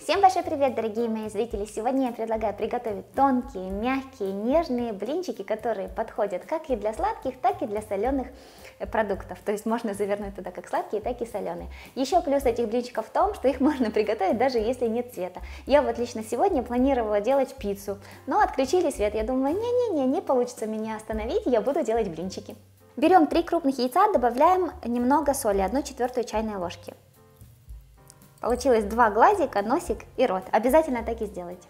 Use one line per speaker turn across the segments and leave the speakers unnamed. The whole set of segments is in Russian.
Всем большой привет, дорогие мои зрители! Сегодня я предлагаю приготовить тонкие, мягкие, нежные блинчики, которые подходят как и для сладких, так и для соленых продуктов. То есть можно завернуть туда как сладкие, так и соленые. Еще плюс этих блинчиков в том, что их можно приготовить даже если нет света. Я вот лично сегодня планировала делать пиццу, но отключили свет. Я думаю, не получится меня остановить, я буду делать блинчики. Берем 3 крупных яйца, добавляем немного соли, 1/4 чайной ложки. Получилось 2 глазика, носик и рот. Обязательно так и сделайте.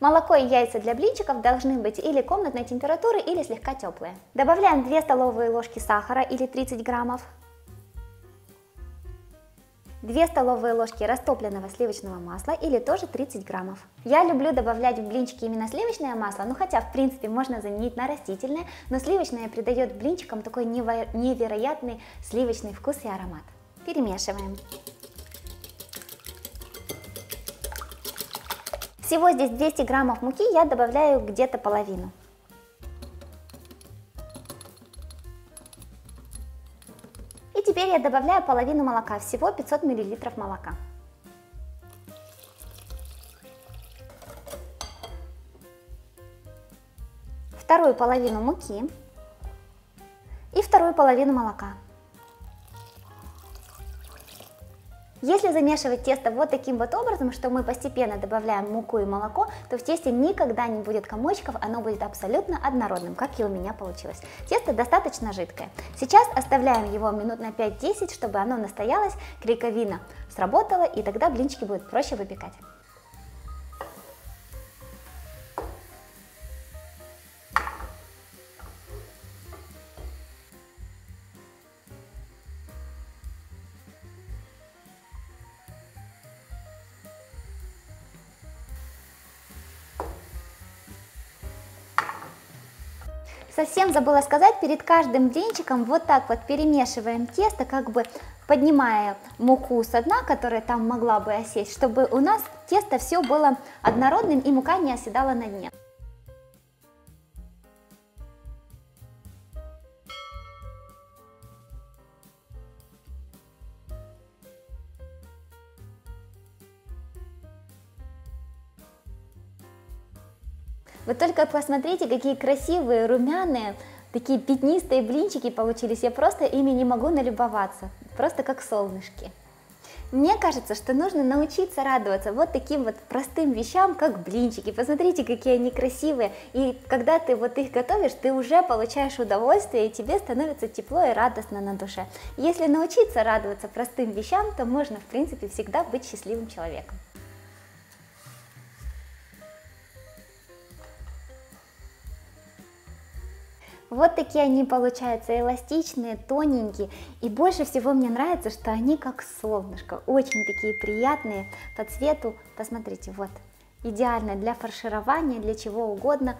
Молоко и яйца для блинчиков должны быть или комнатной температуры, или слегка теплые. Добавляем 2 столовые ложки сахара или 30 граммов. 2 столовые ложки растопленного сливочного масла или тоже 30 граммов. Я люблю добавлять в блинчики именно сливочное масло, ну хотя в принципе можно заменить на растительное, но сливочное придает блинчикам такой невероятный сливочный вкус и аромат. Перемешиваем. Всего здесь 200 граммов муки, я добавляю где-то половину. И теперь я добавляю половину молока, всего 500 мл молока. Вторую половину муки и вторую половину молока. Если замешивать тесто вот таким вот образом, что мы постепенно добавляем муку и молоко, то в тесте никогда не будет комочков, оно будет абсолютно однородным, как и у меня получилось. Тесто достаточно жидкое. Сейчас оставляем его минут на 5-10, чтобы оно настоялось, клейковина сработала, и тогда блинчики будут проще выпекать. Совсем забыла сказать, перед каждым блинчиком вот так вот перемешиваем тесто, как бы поднимая муку со дна, которая там могла бы осесть, чтобы у нас тесто все было однородным и мука не оседала на дне. Вы только посмотрите, какие красивые, румяные, такие пятнистые блинчики получились. Я просто ими не могу налюбоваться, просто как солнышки. Мне кажется, что нужно научиться радоваться вот таким вот простым вещам, как блинчики. Посмотрите, какие они красивые. И когда ты вот их готовишь, ты уже получаешь удовольствие, и тебе становится тепло и радостно на душе. Если научиться радоваться простым вещам, то можно, в принципе, всегда быть счастливым человеком. Вот такие они получаются, эластичные, тоненькие, и больше всего мне нравится, что они как солнышко, очень такие приятные по цвету. Посмотрите, вот, идеально для фарширования, для чего угодно,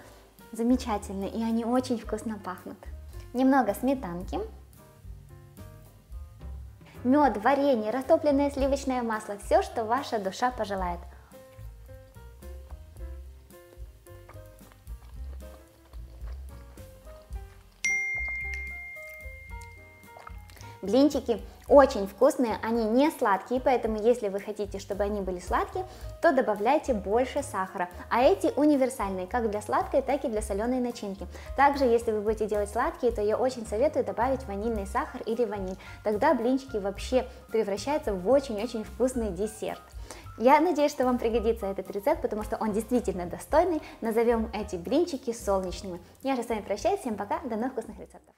замечательные, и они очень вкусно пахнут. Немного сметанки, мед, варенье, растопленное сливочное масло, все, что ваша душа пожелает. Блинчики очень вкусные, они не сладкие, поэтому если вы хотите, чтобы они были сладкие, то добавляйте больше сахара. А эти универсальные, как для сладкой, так и для соленой начинки. Также, если вы будете делать сладкие, то я очень советую добавить ванильный сахар или ваниль. Тогда блинчики вообще превращаются в очень-очень вкусный десерт. Я надеюсь, что вам пригодится этот рецепт, потому что он действительно достойный. Назовем эти блинчики солнечными. Я же с вами прощаюсь, всем пока, до новых вкусных рецептов.